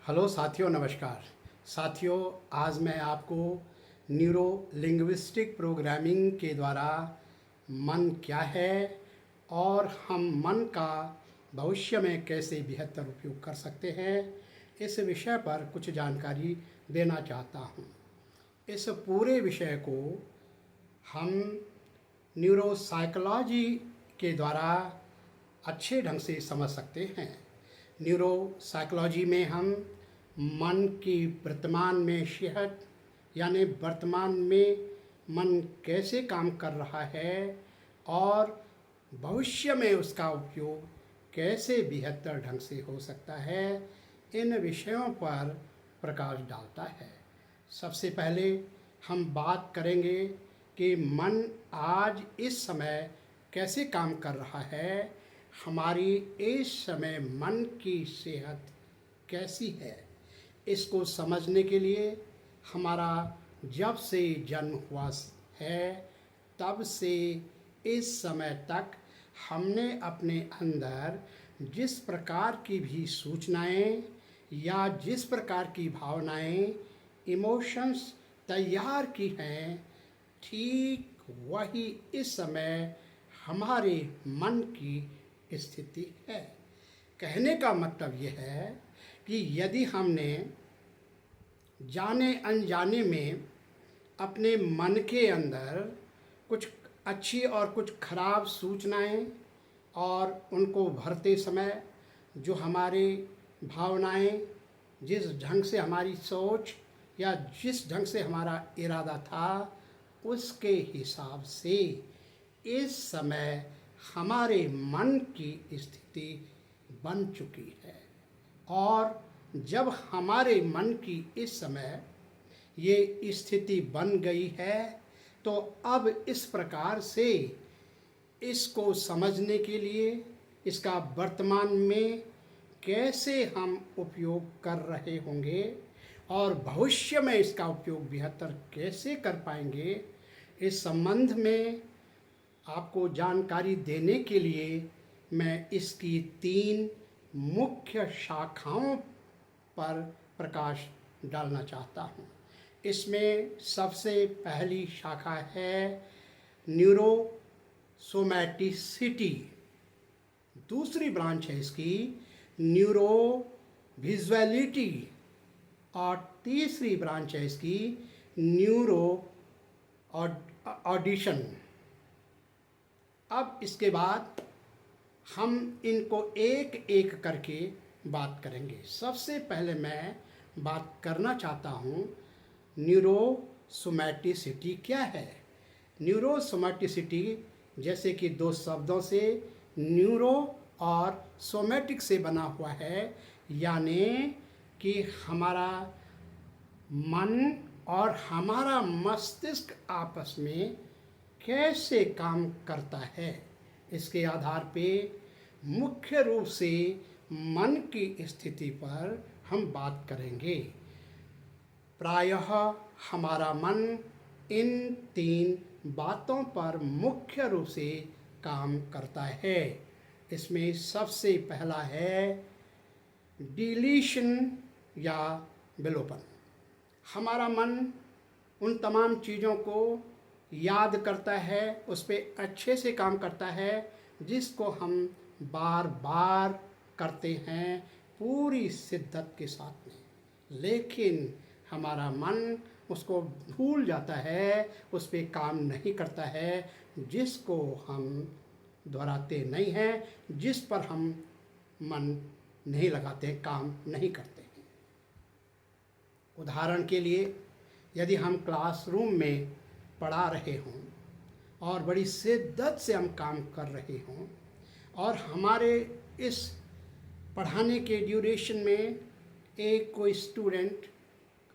Hello साथियों, नमस्कार। साथियों, आज मैं आपको न्यूरो लिंग्विस्टिक प्रोग्रामिंग के द्वारा मन क्या है और हम मन का भविष्य में कैसे बेहतर उपयोग कर सकते हैं, इस विषय पर कुछ जानकारी देना चाहता हूँ। इस पूरे विषय को हम न्यूरोसाइकोलॉजी के द्वारा अच्छे ढंग से समझ सकते हैं। न्यूरोसाइकोलॉजी में हम मन की वर्तमान में सेहत यानी वर्तमान में मन कैसे काम कर रहा है और भविष्य में उसका उपयोग कैसे बेहतर ढंग से हो सकता है, इन विषयों पर प्रकाश डालता है। सबसे पहले हम बात करेंगे कि मन आज इस समय कैसे काम कर रहा है, हमारी इस समय मन की सेहत कैसी है। इसको समझने के लिए हमारा जब से जन्म हुआ है तब से इस समय तक हमने अपने अंदर जिस प्रकार की भी सूचनाएं या जिस प्रकार की भावनाएं, इमोशंस तैयार की हैं, ठीक वही इस समय हमारे मन की स्थिति है। कहने का मतलब यह है कि यदि हमने जाने अनजाने में अपने मन के अंदर कुछ अच्छी और कुछ खराब सूचनाएं और उनको भरते समय जो हमारे भावनाएं, जिस ढंग से हमारी सोच या जिस ढंग से हमारा इरादा था, उसके हिसाब से इस समय हमारे मन की स्थिति बन चुकी है। और जब हमारे मन की इस समय ये स्थिति बन गई है तो अब इस प्रकार से इसको समझने के लिए इसका वर्तमान में कैसे हम उपयोग कर रहे होंगे और भविष्य में इसका उपयोग बेहतर कैसे कर पाएंगे, इस संबंध में आपको जानकारी देने के लिए मैं इसकी 3 मुख्य शाखाओं पर प्रकाश डालना चाहता हूँ। इसमें सबसे पहली शाखा है न्यूरोसोमैटिसिटी, दूसरी ब्रांच है इसकी न्यूरो विजुअलिटी और तीसरी ब्रांच है इसकी न्यूरो ऑडिशन। अब इसके बाद हम इनको एक एक करके बात करेंगे। सबसे पहले मैं बात करना चाहता हूँ न्यूरोसोमैटिसिटी क्या है। न्यूरोसोमैटिसिटी जैसे कि 2 शब्दों से न्यूरो और सोमैटिक से बना हुआ है, यानी कि हमारा मन और हमारा मस्तिष्क आपस में कैसे काम करता है, इसके आधार पे मुख्य रूप से मन की स्थिति पर हम बात करेंगे। प्रायः हमारा मन इन 3 बातों पर मुख्य रूप से काम करता है। इसमें सबसे पहला है डिलीशन या विलोपन। हमारा मन उन तमाम चीज़ों को याद करता है, उस पर अच्छे से काम करता है जिसको हम बार बार करते हैं पूरी शिद्दत के साथ में, लेकिन हमारा मन उसको भूल जाता है, उस पर काम नहीं करता है, जिसको हम दोहराते नहीं हैं, जिस पर हम मन नहीं लगाते, काम नहीं करते हैं। उदाहरण के लिए यदि हम क्लासरूम में पढ़ा रहे हों और बड़ी शिद्दत से हम काम कर रहे हों और हमारे इस पढ़ाने के ड्यूरेशन में एक कोई स्टूडेंट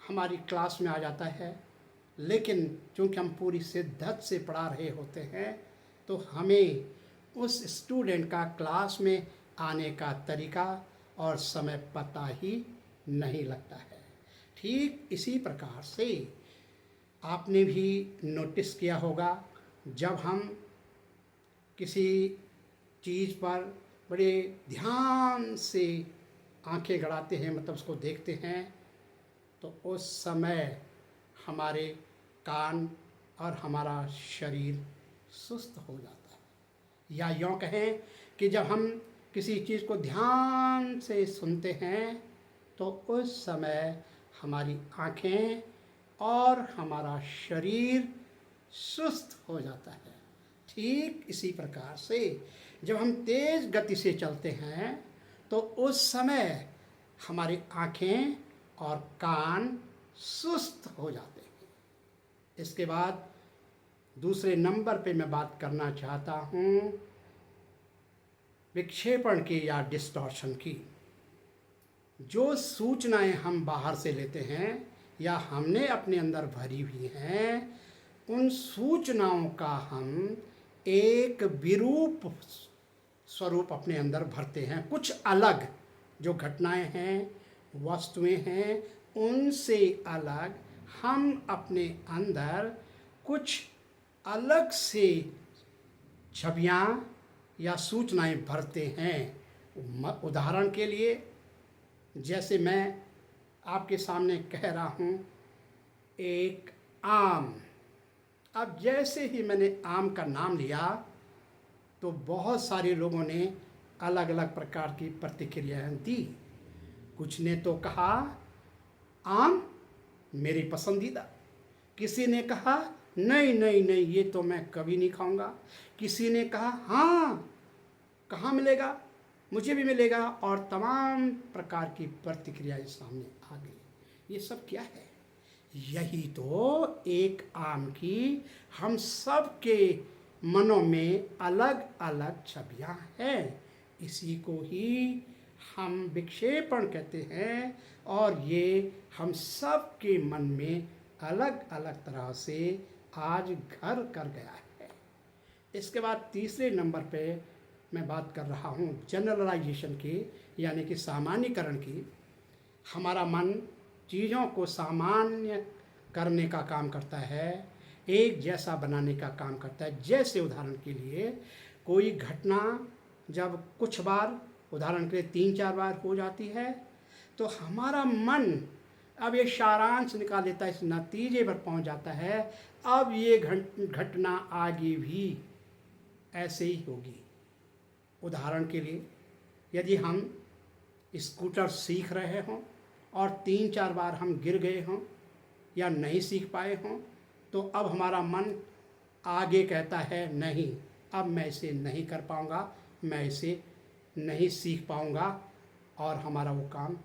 हमारी क्लास में आ जाता है, लेकिन चूँकि हम पूरी शिद्दत से पढ़ा रहे होते हैं तो हमें उस स्टूडेंट का क्लास में आने का तरीका और समय पता ही नहीं लगता है। ठीक इसी प्रकार से आपने भी नोटिस किया होगा, जब हम किसी चीज़ पर बड़े ध्यान से आंखें गड़ाते हैं, मतलब उसको देखते हैं, तो उस समय हमारे कान और हमारा शरीर सुस्त हो जाता है। या यूँ कहें कि जब हम किसी चीज़ को ध्यान से सुनते हैं तो उस समय हमारी आँखें और हमारा शरीर सुस्त हो जाता है। ठीक इसी प्रकार से जब हम तेज़ गति से चलते हैं तो उस समय हमारी आँखें और कान सुस्त हो जाते हैं। इसके बाद दूसरे नंबर पे मैं बात करना चाहता हूँ विक्षेपण की या डिस्टॉर्शन की। जो सूचनाएं हम बाहर से लेते हैं या हमने अपने अंदर भरी हुई हैं, उन सूचनाओं का हम एक विरूप स्वरूप अपने अंदर भरते हैं। कुछ अलग जो घटनाएं हैं, वस्तुएं हैं, उनसे अलग हम अपने अंदर कुछ अलग से छवियां या सूचनाएं भरते हैं। उदाहरण के लिए, जैसे मैं आपके सामने कह रहा हूँ एक आम। अब जैसे ही मैंने आम का नाम लिया तो बहुत सारे लोगों ने अलग अलग प्रकार की प्रतिक्रियाएं दी। कुछ ने तो कहा आम मेरी पसंदीदा, किसी ने कहा नहीं नहीं नहीं ये तो मैं कभी नहीं खाऊंगा, किसी ने कहा हाँ कहाँ मिलेगा, मुझे भी मिलेगा, और तमाम प्रकार की प्रतिक्रियाएं सामने आ गई। ये सब क्या है? यही तो एक आम की हम सब के मनों में अलग अलग छवियां हैं। इसी को ही हम विक्षेपण कहते हैं, और ये हम सब के मन में अलग अलग तरह से आज घर कर गया है। इसके बाद तीसरे नंबर पे मैं बात कर रहा हूँ जनरलाइजेशन की, यानी कि सामान्यकरण की। हमारा मन चीज़ों को सामान्य करने का काम करता है, एक जैसा बनाने का काम करता है। जैसे उदाहरण के लिए कोई घटना जब कुछ बार, उदाहरण के लिए 3-4 बार हो जाती है, तो हमारा मन अब ये सारांश निकाल लेता है, इस नतीजे पर पहुंच जाता है अब ये घटना आगे भी ऐसे ही होगी। उदाहरण के लिए यदि हम स्कूटर सीख रहे हों और 3-4 बार हम गिर गए हों या नहीं सीख पाए हों, तो अब हमारा मन आगे कहता है नहीं अब मैं इसे नहीं कर पाऊँगा, मैं इसे नहीं सीख पाऊँगा, और हमारा वो काम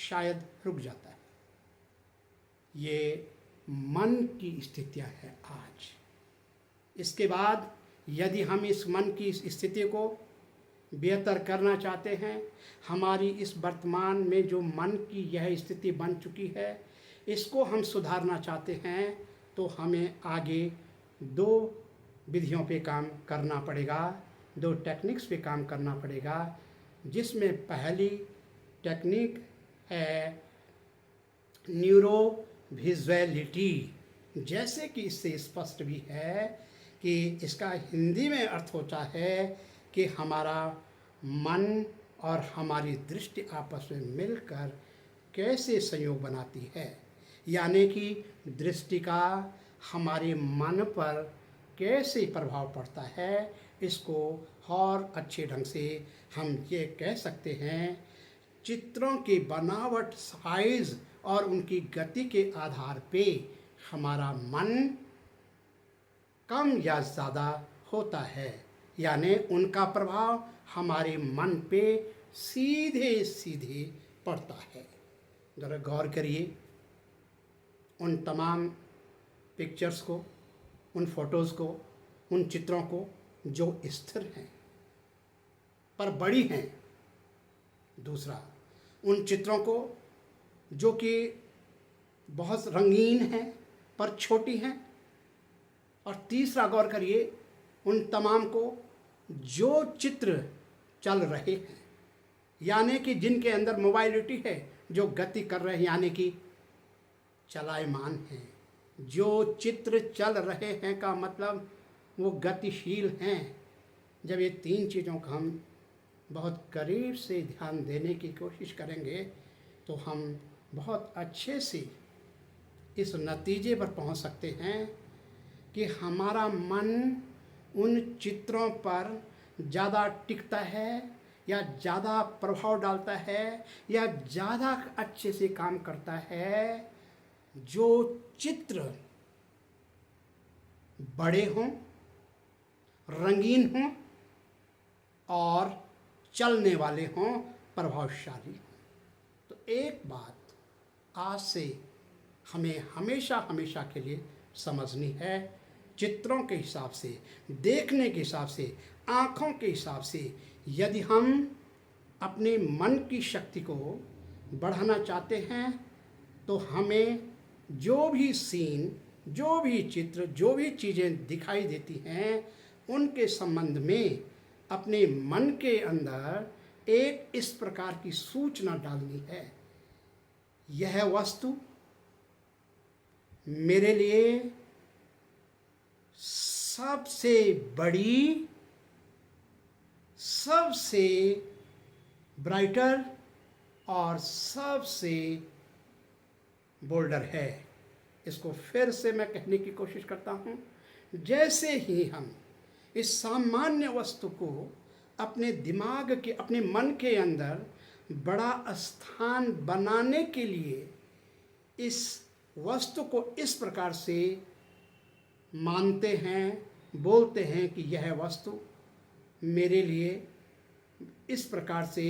शायद रुक जाता है। ये मन की स्थितियाँ हैं आज। इसके बाद यदि हम इस मन की स्थिति को बेहतर करना चाहते हैं, हमारी इस वर्तमान में जो मन की यह स्थिति बन चुकी है, इसको हम सुधारना चाहते हैं, तो हमें आगे 2 विधियों पे काम करना पड़ेगा, 2 टेक्निक्स पे काम करना पड़ेगा। जिसमें पहली टेक्निक है न्यूरो विजुअलिटी। जैसे कि इससे स्पष्ट भी है कि इसका हिंदी में अर्थ होता है कि हमारा मन और हमारी दृष्टि आपस में मिलकर कैसे संयोग बनाती है, यानी कि दृष्टि का हमारे मन पर कैसे प्रभाव पड़ता है। इसको और अच्छे ढंग से हम ये कह सकते हैं, चित्रों की बनावट, साइज और उनकी गति के आधार पे हमारा मन कम या ज़्यादा होता है, यानी उनका प्रभाव हमारे मन पे सीधे सीधे पड़ता है। ज़रा गौर करिए उन तमाम पिक्चर्स को, उन फोटोज़ को, उन चित्रों को जो स्थिर हैं पर बड़ी हैं। दूसरा, उन चित्रों को जो कि बहुत रंगीन हैं पर छोटी हैं। और तीसरा, गौर करिए उन तमाम को जो चित्र चल रहे हैं, यानी कि जिनके अंदर मोबाइलिटी है, जो गति कर रहे हैं, यानी कि चलायमान हैं। जो चित्र चल रहे हैं का मतलब वो गतिशील हैं। जब ये 3 चीज़ों का हम बहुत करीब से ध्यान देने की कोशिश करेंगे तो हम बहुत अच्छे से इस नतीजे पर पहुंच सकते हैं कि हमारा मन उन चित्रों पर ज़्यादा टिकता है या ज़्यादा प्रभाव डालता है या ज़्यादा अच्छे से काम करता है जो चित्र बड़े हों, रंगीन हों और चलने वाले हों, प्रभावशाली हों। तो एक बात आज से हमें हमेशा हमेशा के लिए समझनी है, चित्रों के हिसाब से, देखने के हिसाब से, आँखों के हिसाब से यदि हम अपने मन की शक्ति को बढ़ाना चाहते हैं तो हमें जो भी सीन, जो भी चित्र, जो भी चीज़ें दिखाई देती हैं उनके संबंध में अपने मन के अंदर एक इस प्रकार की सूचना डालनी है, यह वस्तु मेरे लिए सबसे बड़ी, सबसे ब्राइटर और सबसे बोल्डर है। इसको फिर से मैं कहने की कोशिश करता हूँ। जैसे ही हम इस सामान्य वस्तु को अपने दिमाग के, अपने मन के अंदर बड़ा स्थान बनाने के लिए इस वस्तु को इस प्रकार से मानते हैं, बोलते हैं कि यह वस्तु मेरे लिए इस प्रकार से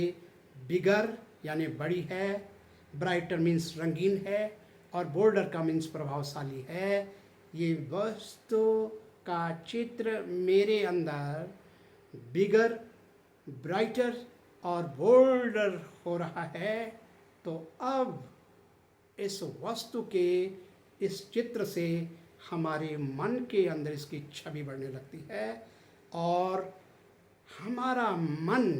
बिगर यानी बड़ी है, ब्राइटर मीन्स रंगीन है और बोल्डर का मीन्स प्रभावशाली है। ये वस्तु का चित्र मेरे अंदर बिगर, ब्राइटर और बोल्डर हो रहा है। तो अब इस वस्तु के, इस चित्र से हमारे मन के अंदर इसकी छवि बढ़ने लगती है और हमारा मन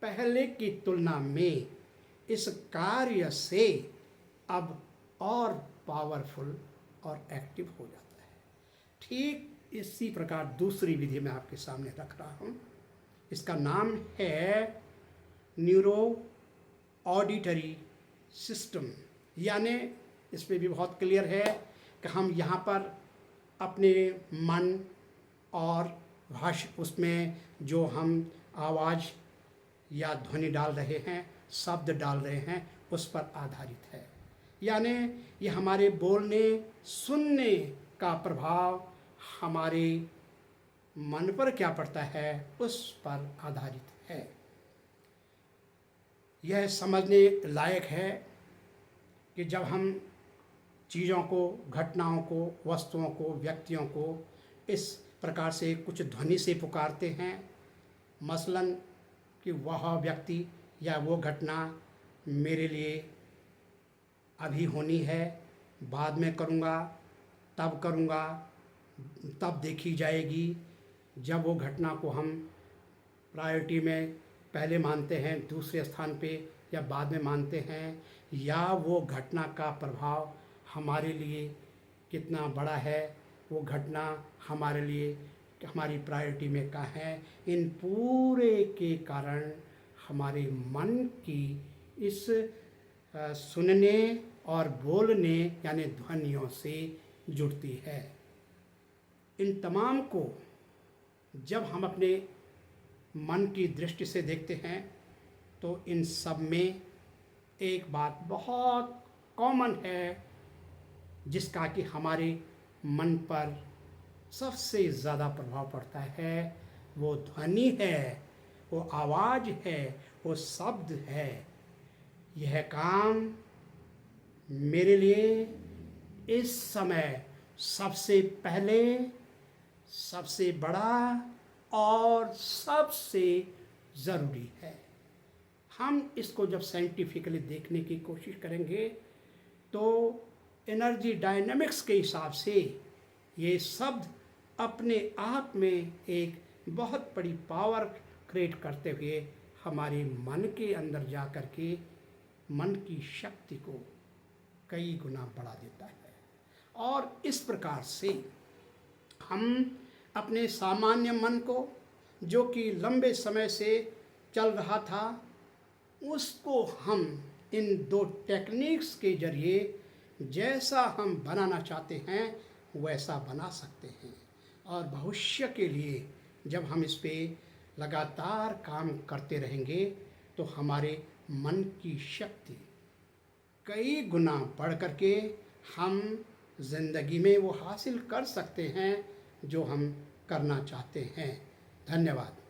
पहले की तुलना में इस कार्य से अब और पावरफुल और एक्टिव हो जाता है। ठीक इसी प्रकार दूसरी विधि मैं आपके सामने रख रहा हूँ। इसका नाम है न्यूरो ऑडिटरी सिस्टम, यानी इस पर भी बहुत क्लियर है कि हम यहाँ पर अपने मन और भाषा, उसमें जो हम आवाज़ या ध्वनि डाल रहे हैं, शब्द डाल रहे हैं, उस पर आधारित है। यानी ये हमारे बोलने, सुनने का प्रभाव हमारे मन पर क्या पड़ता है उस पर आधारित है। यह समझने लायक है कि जब हम चीज़ों को, घटनाओं को, वस्तुओं को, व्यक्तियों को इस प्रकार से कुछ ध्वनि से पुकारते हैं, मसलन कि वह व्यक्ति या वो घटना मेरे लिए अभी होनी है, बाद में करूँगा, तब देखी जाएगी। जब वो घटना को हम प्रायोरिटी में पहले मानते हैं, दूसरे स्थान पे या बाद में मानते हैं, या वो घटना का प्रभाव हमारे लिए कितना बड़ा है, वो घटना हमारे लिए, हमारी प्रायोरिटी में कहाँ है, इन पूरे के कारण हमारे मन की इस सुनने और बोलने यानी ध्वनियों से जुड़ती है। इन तमाम को जब हम अपने मन की दृष्टि से देखते हैं तो इन सब में एक बात बहुत कॉमन है जिसका कि हमारे मन पर सबसे ज़्यादा प्रभाव पड़ता है। वो ध्वनि है, वो आवाज़ है, वो शब्द है। यह काम मेरे लिए इस समय सबसे पहले, सबसे बड़ा और सबसे ज़रूरी है। हम इसको जब साइंटिफिकली देखने की कोशिश करेंगे तो एनर्जी डायनामिक्स के हिसाब से ये शब्द अपने आप में एक बहुत बड़ी पावर क्रिएट करते हुए हमारे मन के अंदर जा कर के मन की शक्ति को कई गुना बढ़ा देता है। और इस प्रकार से हम अपने सामान्य मन को, जो कि लंबे समय से चल रहा था उसको हम इन दो टेक्निक्स के जरिए जैसा हम बनाना चाहते हैं वैसा बना सकते हैं। और भविष्य के लिए जब हम इस पे लगातार काम करते रहेंगे तो हमारे मन की शक्ति कई गुना बढ़ करके हम ज़िंदगी में वो हासिल कर सकते हैं जो हम करना चाहते हैं। धन्यवाद।